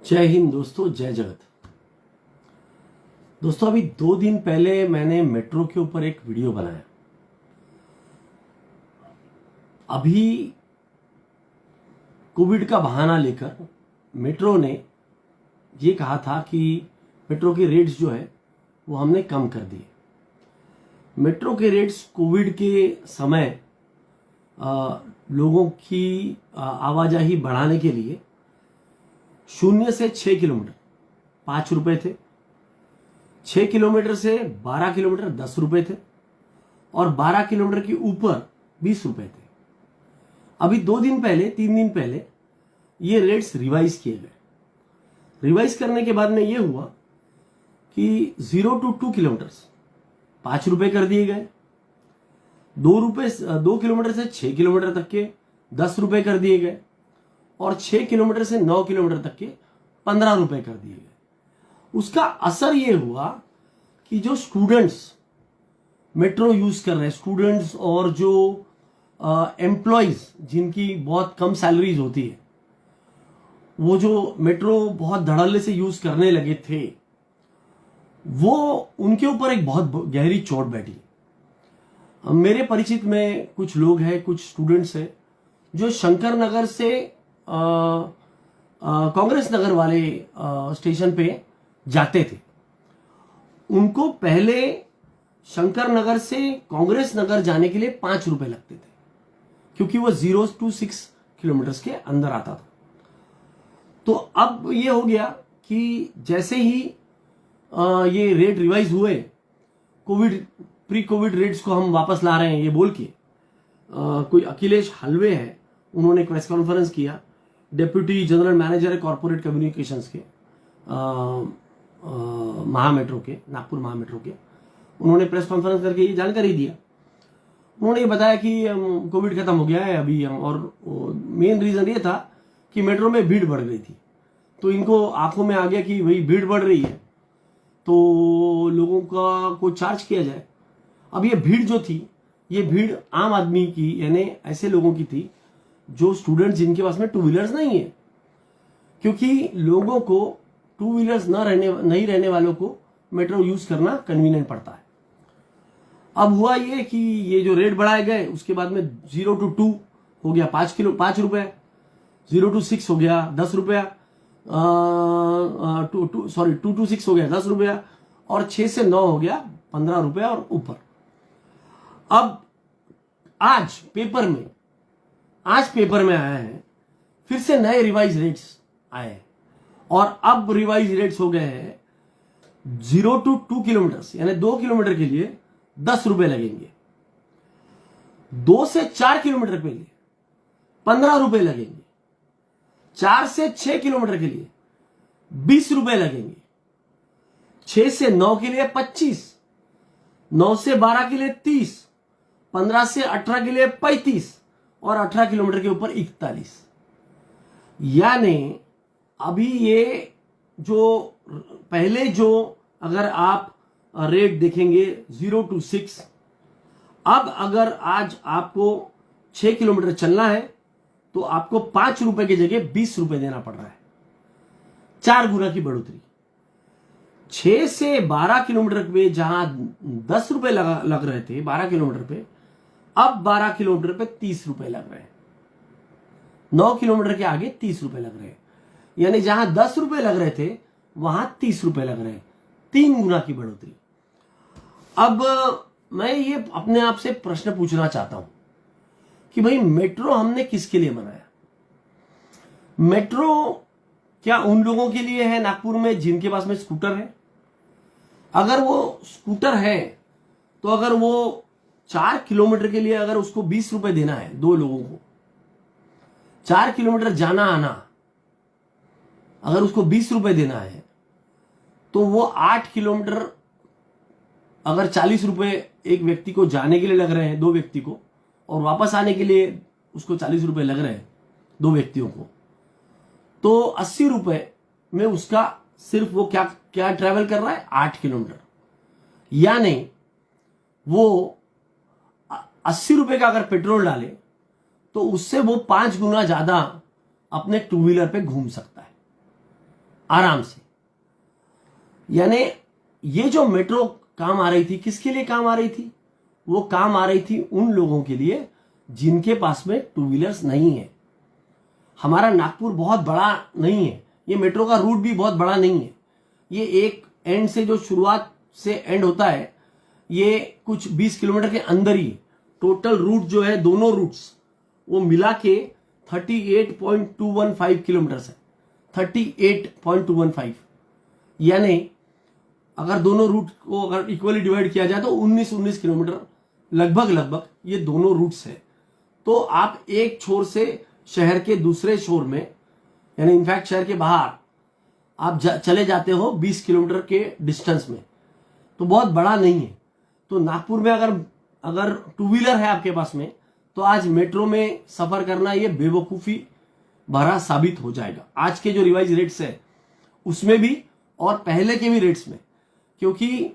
जय हिंद दोस्तों, जय जगत। दोस्तों, अभी 2 दिन पहले मैंने मेट्रो के ऊपर एक वीडियो बनाया। अभी कोविड का बहाना लेकर मेट्रो ने ये कहा था कि मेट्रो के रेट्स जो है वो हमने कम कर दिए। मेट्रो के रेट्स कोविड के समय लोगों की आवाजाही बढ़ाने के लिए 0 से 6 किलोमीटर 5 रुपए थे, 6 किलोमीटर से 12 किलोमीटर 10 रुपए थे और 12 किलोमीटर के ऊपर 20 रुपए थे। अभी 2 दिन पहले 3 दिन पहले ये रेट्स रिवाइज किए गए। रिवाइज करने के बाद में ये हुआ कि 0 to 2 किलोमीटर्स 5 रुपए कर दिए गए, 2 किलोमीटर से 6 किलोमीटर तक के 10 रुपए कर दिए गए और 6 किलोमीटर से 9 किलोमीटर तक के 15 रुपए कर दिए गए। उसका असर ये हुआ कि जो स्टूडेंट्स मेट्रो यूज कर रहे हैं, स्टूडेंट्स और जो एम्प्लॉयज जिनकी बहुत कम सैलरीज होती है, वो जो मेट्रो बहुत धड़ल्ले से यूज करने लगे थे, वो उनके ऊपर एक बहुत गहरी चोट बैठी। मेरे परिचित में कुछ लोग हैं, कुछ स्टूडेंट्स हैं जो शंकर नगर से कांग्रेस नगर वाले स्टेशन पे जाते थे। उनको पहले शंकर नगर से कांग्रेस नगर जाने के लिए 5 रुपए लगते थे, क्योंकि वो 0 to 6 किलोमीटर के अंदर आता था। तो अब ये हो गया कि जैसे ही ये रेट रिवाइज हुए, प्री कोविड रेट्स को हम वापस ला रहे हैं ये बोल के, कोई अखिलेश हलवे है, उन्होंने एक प्रेस कॉन्फ्रेंस किया, डेप्यूटी जनरल मैनेजर है कॉर्पोरेट कम्युनिकेशंस के महामेट्रो के, नागपुर महामेट्रो के। उन्होंने प्रेस कॉन्फ्रेंस करके ये जानकारी दिया। उन्होंने ये बताया कि कोविड खत्म हो गया है अभी, और मेन रीजन ये था कि मेट्रो में भीड़ बढ़ गई थी, तो इनको आंखों में आ गया कि भाई भीड़ बढ़ रही है तो लोगों को चार्ज किया जाए। अब ये भीड़ जो थी, ये भीड़ आम आदमी की, यानी ऐसे लोगों की थी जो स्टूडेंट्स जिनके पास में 2 व्हीलर्स नहीं है, क्योंकि लोगों को 2 व्हीलर्स नहीं रहने वालों को मेट्रो यूज करना कन्वीनियंट पड़ता है। अब हुआ ये कि ये जो रेट बढ़ाए गए, उसके बाद में 0 to 2 हो गया 5 रुपए, 0 to 6 हो गया 10 रुपया, 2 to 6 हो गया 10 रुपया और 6 से 9 हो गया 15 रुपया और ऊपर। अब आज पेपर में आया है, फिर से नए रिवाइज रेट्स आए हैं और अब रिवाइज रेट्स हो गए हैं 0 to 2 किलोमीटर, यानी 2 किलोमीटर के लिए 10 रुपए लगेंगे, 2 से 4 किलोमीटर के लिए 15 रुपए लगेंगे, 4 से 6 किलोमीटर के लिए 20 रुपए लगेंगे, 6 से 9 के लिए 25, 9 से 12 के लिए 30, 15 से 18 के लिए 35 और 18 किलोमीटर के ऊपर 41। यानी अभी ये जो पहले जो अगर आप रेट देखेंगे 0 to 6, अब अगर आज आपको 6 किलोमीटर चलना है तो आपको 5 रुपए की जगह 20 रुपए देना पड़ रहा है, 4 गुना की बढ़ोतरी। 6 से 12 किलोमीटर पे जहां 10 रुपए लग रहे थे 12 किलोमीटर पे, अब 12 किलोमीटर पे 30 रुपए लग रहे हैं, 9 किलोमीटर के आगे 30 रुपए लग रहे हैं। यानी जहां 10 रुपए लग रहे थे वहां 30 रुपए लग रहे हैं, 3 गुना की बढ़ोतरी। अब मैं ये अपने आप से प्रश्न पूछना चाहता हूं कि भाई मेट्रो हमने किसके लिए बनाया? मेट्रो क्या उन लोगों के लिए है नागपुर में जिनके पास में स्कूटर है? अगर वो स्कूटर है तो अगर वो 4 किलोमीटर के लिए अगर उसको 20 रुपए देना है, 2 लोगों को 4 किलोमीटर जाना आना, अगर उसको 20 रुपए देना है तो वो 8 किलोमीटर अगर 40 रुपए एक व्यक्ति को जाने के लिए लग रहे हैं, 2 व्यक्ति को, और वापस आने के लिए उसको 40 रुपए लग रहे हैं 2 व्यक्तियों को, तो 80 रुपए में उसका सिर्फ वो क्या ट्रैवल कर रहा है, 8 किलोमीटर। यानी वो 80 रुपए का अगर पेट्रोल डाले तो उससे वो 5 गुना ज्यादा अपने 2 व्हीलर पे घूम सकता है। आराम से। यानी ये जो मेट्रो काम आ रही थी, किसके लिए काम आ रही थी? वो काम आ रही थी उन लोगों के लिए जिनके पास में टू व्हीलर्स नहीं है। हमारा नागपुर बहुत बड़ा नहीं है, ये मेट्रो का रूट भी बहुत बड़ा नहीं है। ये एक एंड से जो शुरुआत से एंड होता है, ये कुछ 20 किलोमीटर के अंदर ही। टोटल रूट जो है, दोनों रूट्स वो मिला के 38.215 किलोमीटर है। 38.215, यानी अगर दोनों रूट को अगर इक्वली डिवाइड किया जाए तो 19 किलोमीटर लगभग ये दोनों रूट्स है। तो आप एक छोर से शहर के दूसरे छोर में, यानी इनफैक्ट शहर के बाहर आप चले जाते हो 20 किलोमीटर के डिस्टेंस में, तो बहुत बड़ा नहीं है। तो नागपुर में अगर टू व्हीलर है आपके पास में, तो आज मेट्रो में सफर करना ये बेवकूफी भरा साबित हो जाएगा। आज के जो रिवाइज रेट्स है उसमें भी और पहले के भी रेट्स में, क्योंकि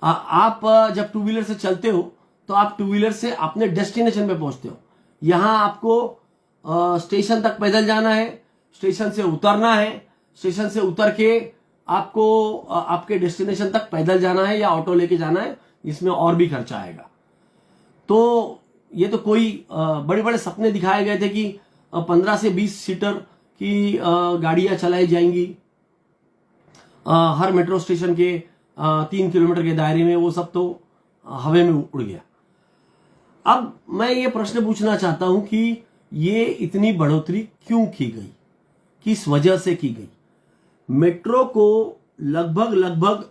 आप जब टू व्हीलर से चलते हो तो आप टू व्हीलर से अपने डेस्टिनेशन पे पहुंचते हो। यहां आपको स्टेशन तक पैदल जाना है, स्टेशन से उतरना है, स्टेशन से उतर के आपको आपके डेस्टिनेशन तक पैदल जाना है या ऑटो लेके जाना है, इसमें और भी खर्चा आएगा। तो ये तो कोई बड़े बड़े सपने दिखाए गए थे कि 15 से 20 सीटर की गाड़ियां चलाई जाएंगी हर मेट्रो स्टेशन के 3 किलोमीटर के दायरे में। वो सब तो हवा में उड़ गया। अब मैं ये प्रश्न पूछना चाहता हूं कि ये इतनी बढ़ोतरी क्यों की गई, किस वजह से की गई? मेट्रो को लगभग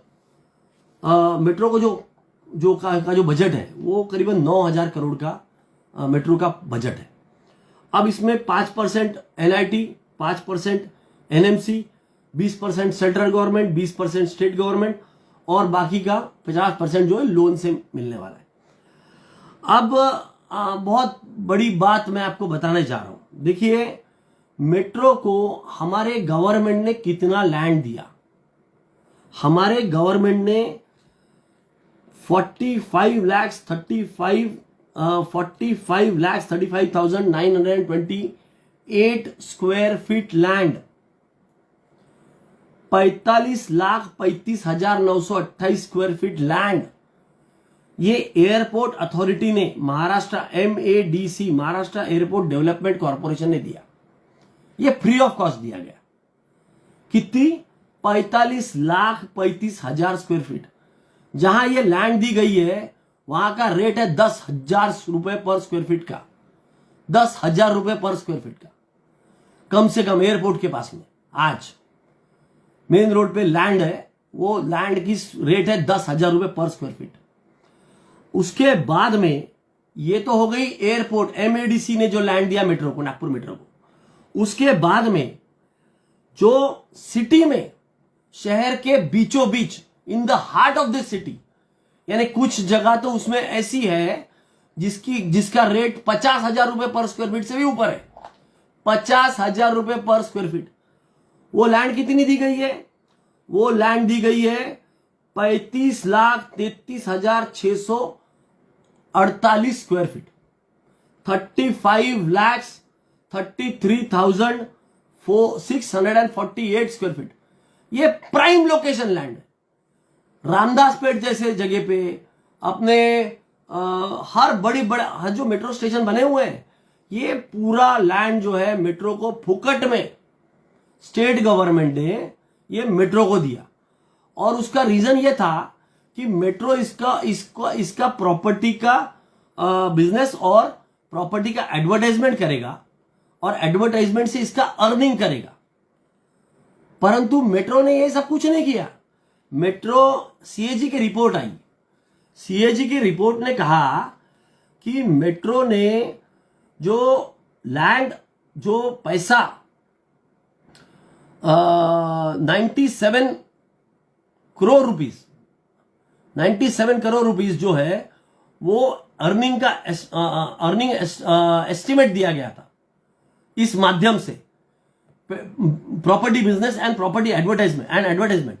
मेट्रो को जो बजट है वो करीबन 9,000 करोड़ का मेट्रो का बजट है। अब इसमें 5% NIT, 5% NMC, 20% central government, 20% state government और बाकी का 50% जो है लोन से मिलने वाला है। अब बहुत बड़ी बात मैं आपको बताने जा रहा हूं। देखिए, मेट्रो को हमारे गवर्नमेंट ने कितना लैंड दिया। हमारे गवर्नमेंट ने 45,35,928 square feet land, 45,35,928 square feet land ये एयरपोर्ट अथॉरिटी ने, Maharashtra MADC, Maharashtra airport development corporation ने दिया। ये फ्री ऑफ कॉस्ट दिया गया। कितनी? 45,35,000 स्क्वायर फीट। जहां ये लैंड दी गई है वहां का रेट है 10,000 रुपए पर स्क्वायर फीट का। 10,000 रुपए पर स्क्वायर फीट का कम से कम एयरपोर्ट के पास में। आज मेन रोड पे लैंड है, वो लैंड की रेट है 10,000 रुपए पर स्क्वायर फीट। उसके बाद में ये तो हो गई एयरपोर्ट, MADC ने जो लैंड दिया मेट्रो को, नागपुर मेट्रो को। उसके बाद में जो सिटी में, शहर के बीचों बीच, in the heart of the city, यानी कुछ जगह तो उसमें ऐसी है जिसका रेट 50,000 रुपए पर स्क्वायर फीट से भी ऊपर है। 50,000 रुपए पर स्क्वायर फीट। वो लैंड कितनी दी गई है? वो लैंड दी गई है 35,33,648 स्क्वायर फीट। 35,33,648 square feet. ये प्राइम लोकेशन लैंड है। रामदासपेट जैसे जगह पे अपने हर हर जो मेट्रो स्टेशन बने हुए हैं, ये पूरा लैंड जो है मेट्रो को फुकट में स्टेट गवर्नमेंट ने ये मेट्रो को दिया। और उसका रीजन ये था कि मेट्रो इसका प्रॉपर्टी का बिजनेस और प्रॉपर्टी का एडवर्टाइजमेंट करेगा और एडवर्टाइजमेंट से इसका अर्निंग करेगा। परंतु मेट्रो ने ये सब कुछ नहीं किया। मेट्रो CAG की रिपोर्ट आई। CAG की रिपोर्ट ने कहा कि मेट्रो ने जो लैंड, जो पैसा 97 करोड़ रुपीस, 97 करोड़ रुपीस जो है वो अर्निंग एस्टिमेट दिया गया था इस माध्यम से, property business and property advertisement.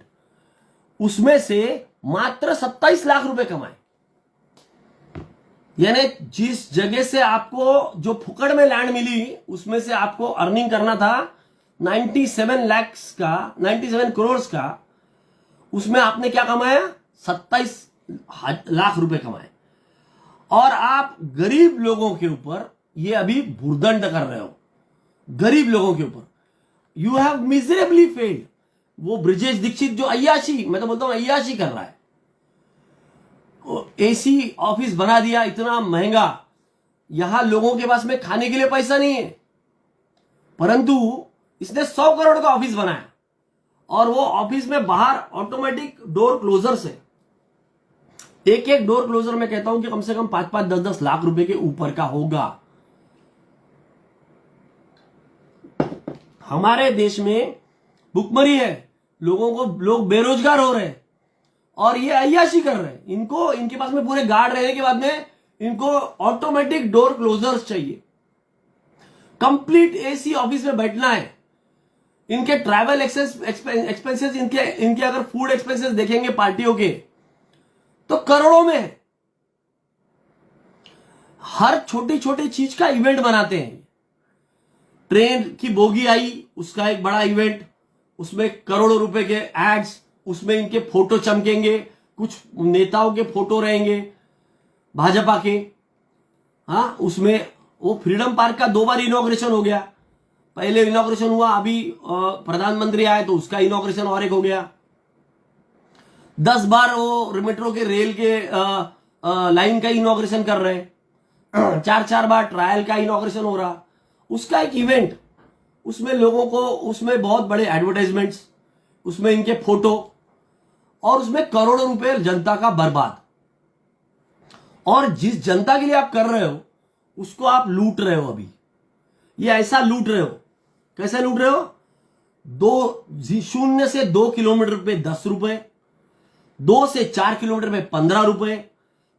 उसमें से मात्र 27 लाख रुपए कमाए। यानी जिस जगह से आपको जो फुकड़ में लैंड मिली उसमें से आपको अर्निंग करना था 97 लाख का, 97 करोड़ का, उसमें आपने क्या कमाया? 27 लाख रुपए कमाए। और आप गरीब लोगों के ऊपर ये अभी भुर्दंड कर रहे हो, गरीब लोगों के ऊपर। You have miserably failed. वो ब्रिजेश दीक्षित जो अय्याशी, मैं तो बोलता हूं अय्याशी कर रहा है, एसी ऑफिस बना दिया इतना महंगा, यहां लोगों के पास में खाने के लिए पैसा नहीं है, परंतु इसने 100 करोड़ का ऑफिस बनाया और वो ऑफिस में बाहर ऑटोमेटिक डोर क्लोजर से, एक एक डोर क्लोजर मैं कहता हूं कि कम से कम 5-5, 10-10 लाख रुपए के ऊपर का होगा। हमारे देश में भुखमरी है, लोग बेरोजगार हो रहे हैं और ये अय्याशी कर रहे हैं। इनको, इनके पास में पूरे गार्ड रहने के बाद में इनको ऑटोमेटिक डोर क्लोजर्स चाहिए, कंप्लीट एसी ऑफिस में बैठना है। इनके ट्रैवल एक्सपेंसेस, इनके अगर फूड एक्सपेंसेस देखेंगे पार्टियों के तो करोड़ों में है। हर छोटी छोटी चीज का इवेंट बनाते हैं। ट्रेन की बोगी आई, उसका एक बड़ा इवेंट, उसमें करोड़ों रुपए के एड्स, उसमें इनके फोटो चमकेंगे, कुछ नेताओं के फोटो रहेंगे भाजपा के। हाँ, उसमें वो फ्रीडम पार्क का 2 बार इनॉग्रेशन हो गया। पहले इनॉग्रेशन हुआ, अभी प्रधानमंत्री आए तो उसका इनॉग्रेशन और एक हो गया। 10 बार वो मेट्रो के रेल के लाइन का इनॉग्रेशन कर रहे हैं। 4-4 बार ट्रायल का इनॉग्रेशन हो रहा, उसका एक इवेंट, उसमें लोगों को, उसमें बहुत बड़े एडवर्टाइजमेंट्स, उसमें इनके फोटो, और उसमें करोड़ों रुपए जनता का बर्बाद। और जिस जनता के लिए आप कर रहे हो उसको आप लूट रहे हो। अभी ये ऐसा लूट रहे हो, कैसे लूट रहे हो? 0 से 2 किलोमीटर पे 10 रुपए, 2 से 4 किलोमीटर पे 15 रुपए,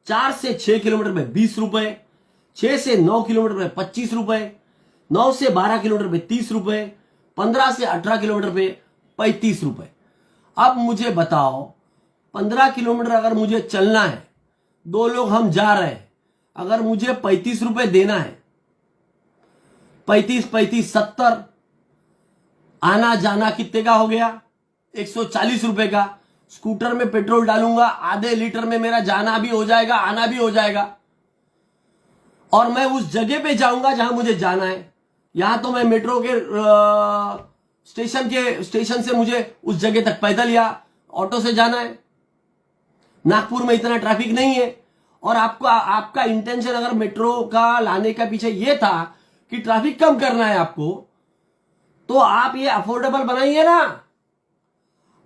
4 से 6 किलोमीटर पे 20 रुपए, 6 से 9 किलोमीटर पे 25 रुपए, 9 से 12 किलोमीटर पे 30 रुपए, 15 से 18 किलोमीटर पे 35 रुपए। अब मुझे बताओ, 15 किलोमीटर अगर मुझे चलना है, 2 लोग हम जा रहे हैं, अगर मुझे 35 रुपए देना है, 35-35 70, आना जाना कितने का हो गया? 140 रुपए का। स्कूटर में पेट्रोल डालूंगा, आधे लीटर में मेरा जाना भी हो जाएगा, आना भी हो जाएगा, और मैं उस जगह पे जाऊंगा जहां मुझे जाना है। यहां तो मैं मेट्रो के स्टेशन से मुझे उस जगह तक पैदल या ऑटो से जाना है। नागपुर में इतना ट्रैफिक नहीं है, और आपका इंटेंशन अगर मेट्रो का लाने का पीछे ये था कि ट्रैफिक कम करना है आपको, तो आप ये अफोर्डेबल बनाइए ना।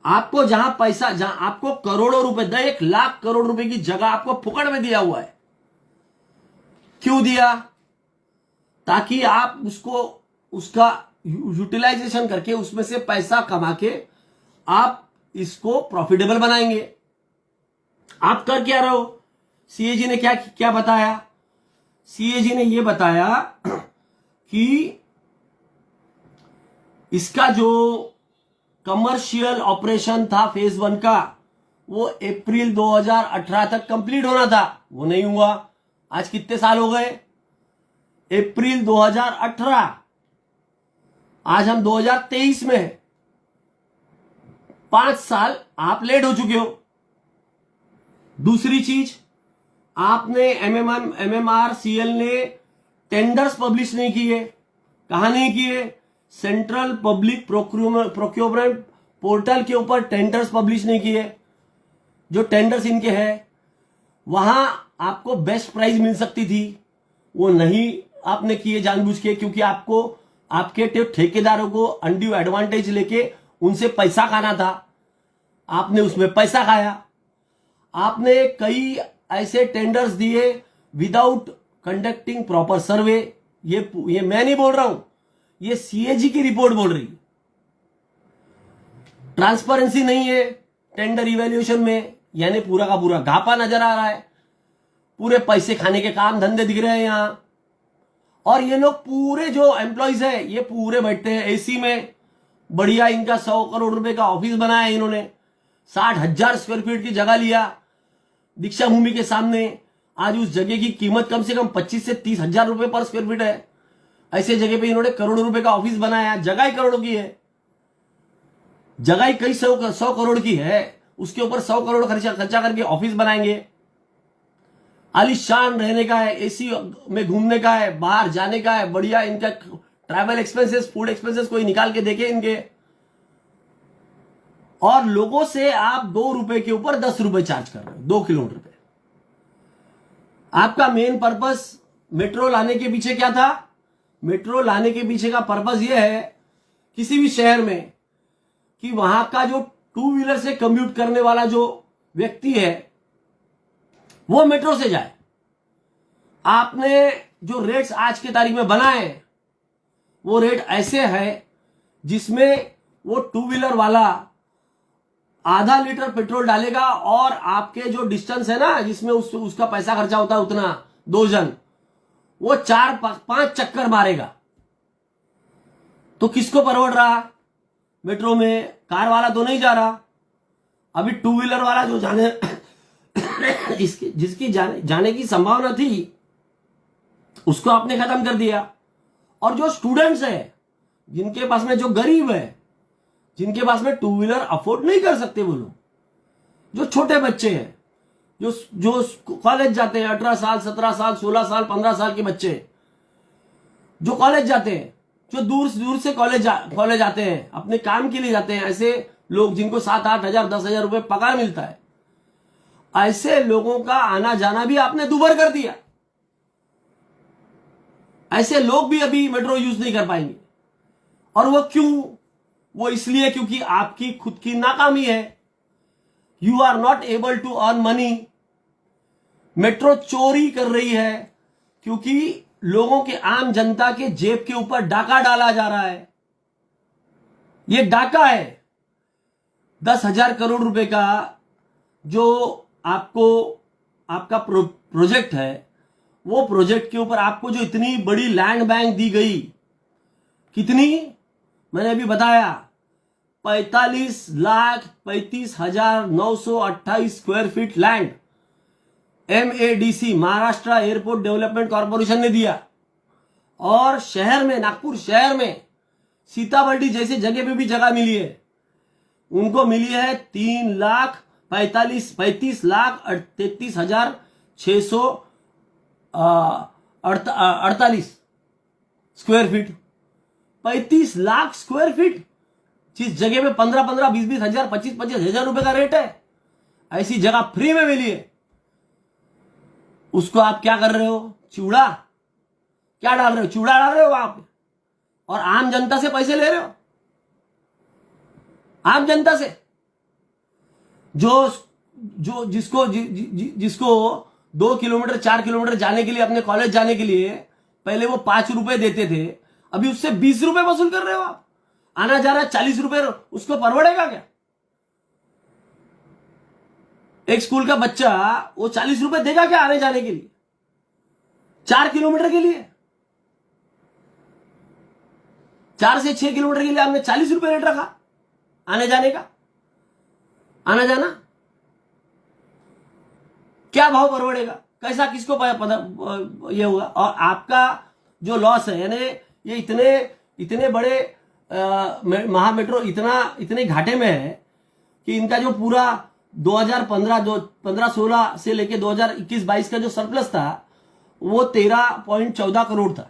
आपको जहां पैसा, जहां आपको करोड़ों रुपए, 1 लाख करोड़ रुपए की जगह आपको फुकड़ में दिया हुआ है। क्यों दिया? ताकि आप उसका यूटिलाइजेशन करके उसमें से पैसा कमा के आप इसको प्रॉफिटेबल बनाएंगे। आप कर क्या रहे हो? सीएजी ने क्या बताया? सीएजी ने यह बताया कि इसका जो कमर्शियल ऑपरेशन था फेज 1 का, वो अप्रैल 2018 तक कंप्लीट होना था, वो नहीं हुआ। आज कितने साल हो गए? अप्रैल 2018, आज हम 2023 में हैं। 5 साल आप लेट हो चुके हो। दूसरी चीज, आपने MMRCL ने टेंडर्स पब्लिश नहीं किए। कहां नहीं किए? सेंट्रल पब्लिक प्रोक्योरमेंट पोर्टल के ऊपर टेंडर्स पब्लिश नहीं किए। जो टेंडर्स इनके हैं, वहां आपको बेस्ट प्राइस मिल सकती थी, वो नहीं आपने किए जानबूझ के, क्योंकि आपको आपके ठेकेदारों को अनड्यू एडवांटेज लेके उनसे पैसा खाना था। आपने उसमें पैसा खाया। आपने कई ऐसे टेंडर्स दिए विदाउट कंडक्टिंग प्रॉपर सर्वे। ये मैं नहीं बोल रहा हूं, ये सीएजी की रिपोर्ट बोल रही। ट्रांसपेरेंसी नहीं है टेंडर इवैल्यूएशन में, यानी पूरा का पूरा घापा नजर आ रहा है। पूरे पैसे खाने के काम धंधे दिख रहे हैं यहां। और ये लोग पूरे जो एम्प्लॉइज है, ये पूरे बैठते हैं एसी में। बढ़िया इनका 100 करोड़ रुपए का ऑफिस बनाया इन्होंने। 60,000 स्क्वायर फीट की जगह लिया दीक्षा भूमि के सामने। आज उस जगह की कीमत कम से कम 25 से 30 हजार रुपए पर स्क्वायर फीट है। ऐसे जगह पे इन्होंने करोड़ों रुपए का ऑफिस बनाया, जगह ही करोड़ों की है, जगह ही कई 100 करोड़ की है, उसके ऊपर 100 करोड़ खर्चा करके ऑफिस बनाएंगे। आलीशान रहने का है, एसी में घूमने का है, बाहर जाने का है, बढ़िया इनका ट्रैवल एक्सपेंसेस, फूड एक्सपेंसेस कोई निकाल के देखे इनके। और लोगों से आप 2 रुपए के ऊपर 10 रुपए चार्ज कर रहे हो 2 किलोमीटर पे। आपका मेन पर्पस मेट्रो लाने के पीछे क्या था? मेट्रो लाने के पीछे का पर्पस यह है किसी भी शहर में कि वहां का जो 2 व्हीलर से कम्यूट करने वाला जो व्यक्ति है वो मेट्रो से जाए। आपने जो रेट्स आज के तारीख में बनाए वो रेट ऐसे है जिसमें वो 2 व्हीलर वाला आधा लीटर पेट्रोल डालेगा और आपके जो डिस्टेंस है ना जिसमें उसका पैसा खर्चा होता है उतना 2 जन, वो 4-5 चक्कर मारेगा। तो किसको परवड़ रहा? मेट्रो में कार वाला तो नहीं जा रहा। अभी 2 व्हीलर वाला जो जाने जिसकी जाने की संभावना थी उसको आपने खत्म कर दिया। और जो स्टूडेंट्स है, जिनके पास में, जो गरीब है, जिनके पास में 2 व्हीलर अफोर्ड नहीं कर सकते, वो लोग, जो छोटे बच्चे हैं, जो कॉलेज जाते हैं, 18 साल 17 साल 16 साल 15 साल के बच्चे जो कॉलेज जाते हैं, जो दूर से कॉलेज आते हैं, अपने काम के लिए जाते हैं, ऐसे लोग जिनको 7-8 हजार 10 हजार रुपए पगार मिलता है, ऐसे लोगों का आना जाना भी आपने दुभर कर दिया। ऐसे लोग भी अभी मेट्रो यूज नहीं कर पाएंगे। और वो क्यों? वो इसलिए क्योंकि आपकी खुद की नाकामी है। You are not able to earn money. Metro चोरी कर रही है क्योंकि लोगों के, आम जनता के जेब के ऊपर डाका डाला जा रहा है। ये डाका है 10,000 करोड़ रुपए का जो आपका प्रोजेक्ट है। वो प्रोजेक्ट के ऊपर आपको जो इतनी बड़ी लैंड बैंक दी गई, कितनी मैंने अभी बताया, 45,35,928 square feet land MADC, Maharashtra airport development corporation ने दिया। और शहर में, नागपुर शहर में, सीताबर्डी जैसे जगह पे भी जगह मिली है, उनको मिली है 3,33,648 square feet. 35 lakh square feet जिस जगह पे 15-15, 20-20 हजार, 25-25 हजार रुपए का रेट है, ऐसी जगह फ्री में मिली है। उसको आप क्या कर रहे हो? चूड़ा क्या डाल रहे हो? चूड़ा डाल रहे हो वहां पे, और आम जनता से पैसे ले रहे हो। आम जनता से जिसको 2 किलोमीटर 4 किलोमीटर जाने के लिए, अपने कॉलेज जाने के लिए पहले वो 5 रुपए देते थे, अभी उससे 20 रुपए वसूल कर रहे हो आप। आना जा रहा 40 रुपए, उसको परवड़ेगा क्या? एक स्कूल का बच्चा वो 40 रुपए देगा क्या आने जाने के लिए? 4 किलोमीटर के लिए, 4 से 6 किलोमीटर के लिए आपने 40 रुपए रेट रखा आने जाने का। आना जाना क्या भाव परवड़ेगा? कैसा, किसको ये होगा? और आपका जो लॉस है, यानी ये इतने बड़े महा मेट्रो इतने घाटे में है कि इनका जो पूरा 2015-16 से लेके 2021-22 का जो सरप्लस था वो 13.14 करोड़ था।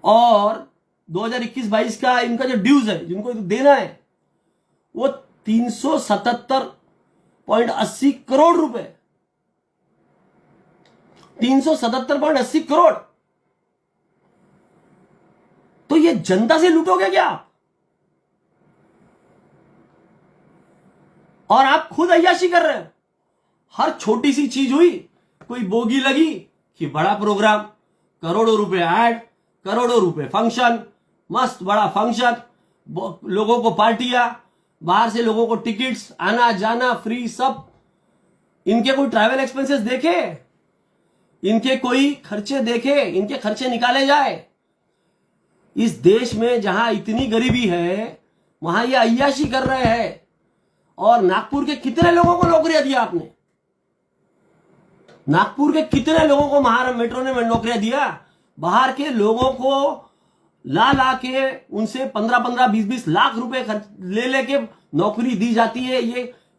और 2021-22 का इनका जो ड्यूज है, जिनको देना है, वो 377.80 करोड़ रुपए। 377.80 करोड़। तो ये जनता से लूटोगे क्या? और आप खुद अय्याशी कर रहे हो। हर छोटी सी चीज हुई, कोई बोगी लगी कि बड़ा प्रोग्राम, करोड़ों रुपए ऐड, करोड़ों रुपए फंक्शन, मस्त बड़ा फंक्शन, लोगों को पार्टियां, बाहर से लोगों को टिकट्स, आना जाना फ्री सब। इनके कोई ट्रैवल एक्सपेंसेस देखे? इनके कोई खर्चे देखे? इनके खर्चे निकाले जाए। इस देश में जहां इतनी गरीबी है वहां ये अय्याशी कर रहे हैं। और नागपुर के कितने लोगों को नौकरियां दिया आपने? नागपुर के कितने लोगों को महाराष्ट्र मेट्रो ने नौकरियां दिया? बाहर के लोगों को ला ला के उनसे 15-15, 20-20 लाख रुपए ले लेके नौकरी दी जाती है।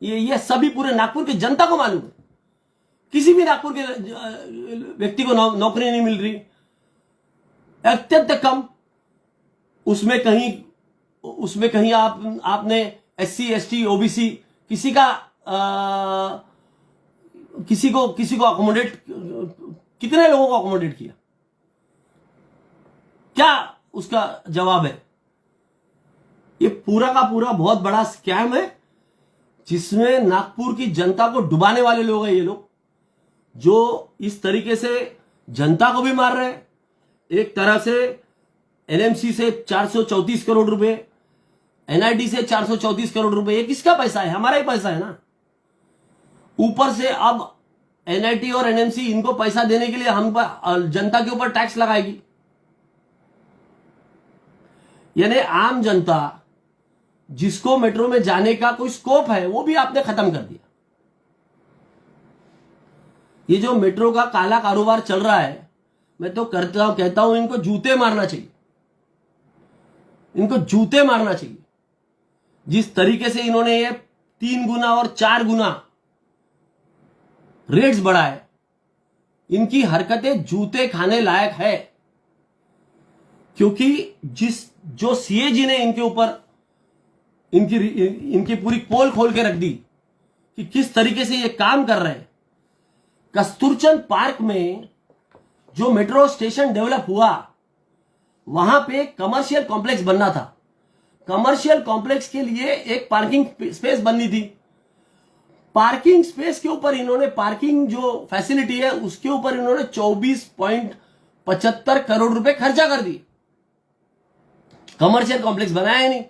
ये सभी पूरे नागपुर की जनता को मालूम है। किसी भी नागपुर के व्यक्ति को नौकरी नहीं मिल रही, अत्यंत कम। उसमें कहीं आपने SC ST OBC किसी को अकोमोडेट, कितने लोगों को अकोमोडेट किया? क्या उसका जवाब है? ये पूरा का पूरा बहुत बड़ा स्कैम है, जिसमें नागपुर की जनता को डुबाने वाले लोग हैं ये लोग, जो इस तरीके से जनता को भी मार रहे हैं। एक तरह से NMC से 434 करोड़ रुपए, NIT से 434 करोड़ रुपए, ये किसका पैसा है? हमारा ही पैसा है ना। ऊपर से अब NIT और NMC इनको पैसा देने के लिए हम जनता के ऊपर टैक्स लगाएगी। यानी आम जनता जिसको मेट्रो में जाने का कोई स्कोप है, वो भी आपने खत्म कर दिया। ये जो मेट्रो का काला कारोबार चल रहा है, मैं तो कहता हूं इनको जूते मारना चाहिए, इनको जूते मारना चाहिए। जिस तरीके से इन्होंने ये 3 गुना और 4 गुना रेट्स बढ़ाए, इनकी हरकतें जूते खाने लायक है। क्योंकि जो CAG ने इनके ऊपर इनकी पूरी पोल खोल के रख दी कि किस तरीके से ये काम कर रहे हैं। कस्तूरचंद पार्क में जो मेट्रो स्टेशन डेवलप हुआ, वहां पे कमर्शियल कॉम्प्लेक्स बनना था। कमर्शियल कॉम्प्लेक्स के लिए एक पार्किंग स्पेस बननी थी। पार्किंग स्पेस के ऊपर इन्होंने, पार्किंग जो फैसिलिटी है उसके ऊपर इन्होंने 24.75 करोड़ रुपए खर्चा कर दिए। कमर्शियल कॉम्प्लेक्स बनाया नहीं।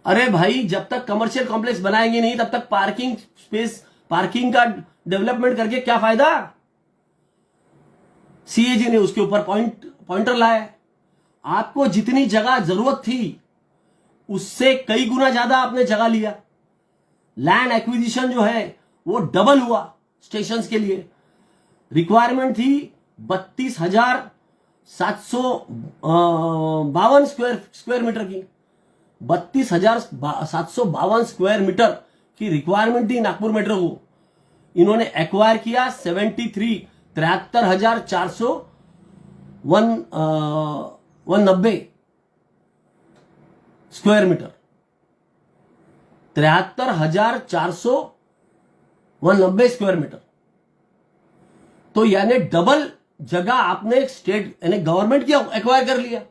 अरे भाई, जब तक कमर्शियल कॉम्प्लेक्स बनाएंगे नहीं, तब तक पार्किंग स्पेस, पार्किंग का डेवलपमेंट करके क्या फायदा? CAG ने उसके ऊपर पॉइंटर लाया। आपको जितनी जगह जरूरत थी उससे कई गुना ज्यादा आपने जगह लिया। लैंड एक्विजिशन जो है वो डबल हुआ स्टेशंस के लिए। रिक्वायरमेंट थी 32,752 स्क्वायर मीटर की। 32,752 स्क्वायर मीटर की रिक्वायरमेंट थी नागपुर मेट्रो को। इन्होंने एक्वायर किया 73,490 स्क्वायर मीटर। 73,490 square metre. तो यानी डबल जगह आपने स्टेट यानी गवर्नमेंट की एक्वायर कर लिया,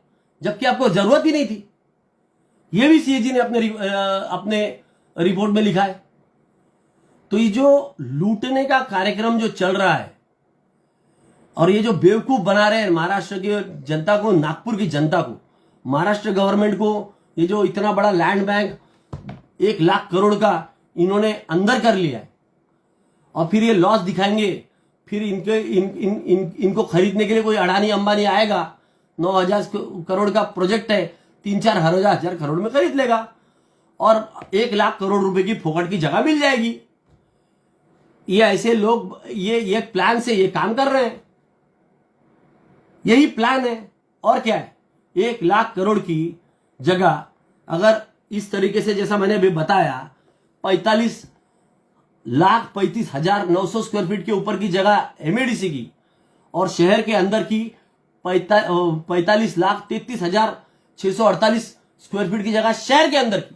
जबकि आपको जरूरत ही नहीं थी। यह भी CAG ने अपने रिपोर्ट में लिखा है। तो ये जो लूटने का कार्यक्रम जो चल रहा है और ये जो बेवकूफ बना रहे हैं महाराष्ट्र की जनता को, नागपुर की जनता को, महाराष्ट्र गवर्नमेंट को, ये जो इतना बड़ा लैंड बैंक 1 लाख करोड़ का इन्होंने अंदर कर लिया है, और फिर ये लॉस दिखाएंगे। फिर इनको खरीदने के लिए कोई अडानी अंबानी आएगा, 9,000 करोड़ का प्रोजेक्ट है, 3-4 हजार करोड़ में खरीद लेगा और 1 लाख करोड़ रुपए की फोकट की जगह मिल जाएगी। ये ऐसे लोग ये प्लान से ये काम कर रहे हैं। यही प्लान है और क्या है। 1 लाख करोड़ की जगह अगर इस तरीके से, जैसा मैंने अभी बताया, 45,35,900 स्क्वायर फीट के ऊपर की जगह MADC की और शहर के अंदर की 45,33,648 स्क्वायर फीट की जगह शहर के अंदर की,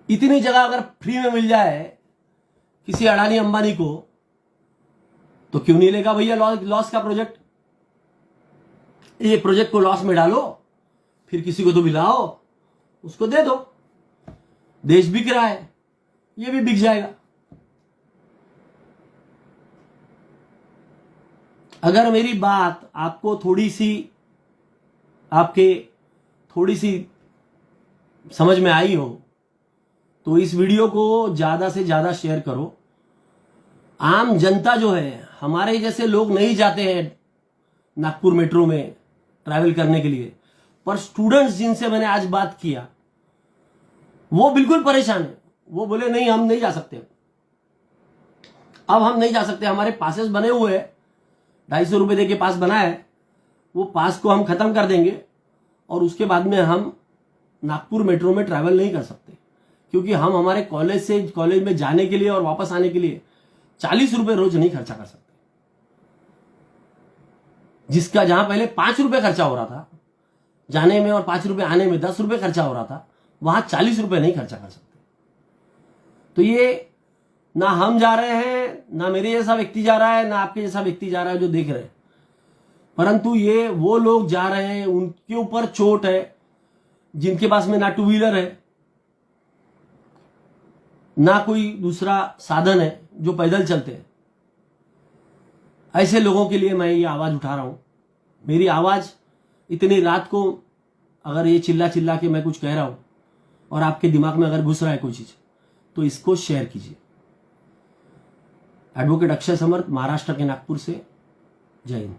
इतनी जगह अगर फ्री में मिल जाए किसी अडानी अंबानी को, तो क्यों नहीं लेगा भैया लॉस का प्रोजेक्ट। ये प्रोजेक्ट को लॉस में डालो, फिर किसी को तो मिलाओ, उसको दे दो। देश बिक रहा है, ये भी बिक जाएगा। अगर मेरी बात आपको थोड़ी सी समझ में आई हो तो इस वीडियो को ज्यादा से ज्यादा शेयर करो। आम जनता जो है, हमारे जैसे लोग नहीं जाते हैं नागपुर मेट्रो में ट्रैवल करने के लिए, पर स्टूडेंट्स जिनसे मैंने आज बात किया वो बिल्कुल परेशान है। वो बोले नहीं, हम नहीं जा सकते, अब हम नहीं जा सकते, हमारे पासेस बने हुए हैं 250 रुपये दे के पास बना है, वो पास को हम खत्म कर देंगे और उसके बाद में हम नागपुर मेट्रो में ट्रैवल नहीं कर सकते, क्योंकि हम हमारे कॉलेज में जाने के लिए और वापस आने के लिए 40 रुपये रोज नहीं खर्चा कर सकते। जिसका जहां पहले 5 रुपये खर्चा हो रहा था जाने में और 5 रुपये आने में, 10 रुपये खर्चा हो रहा था, वहां 40 रुपये नहीं खर्चा कर सकते। तो ये ना हम जा रहे हैं, ना मेरे जैसा व्यक्ति जा रहा है, ना आपके जैसा व्यक्ति जा रहा है जो देख रहे हैं, परंतु ये वो लोग जा रहे हैं, उनके ऊपर चोट है जिनके पास में ना टू व्हीलर है, ना कोई दूसरा साधन है, जो पैदल चलते हैं। ऐसे लोगों के लिए मैं ये आवाज उठा रहा हूं। मेरी आवाज इतनी रात को अगर ये चिल्ला चिल्ला के मैं कुछ कह रहा हूं और आपके दिमाग में अगर घुस रहा है कोई चीज, तो इसको शेयर कीजिए। एडवोकेट अक्षय समर्थ, महाराष्ट्र के नागपुर से। जय हिंद।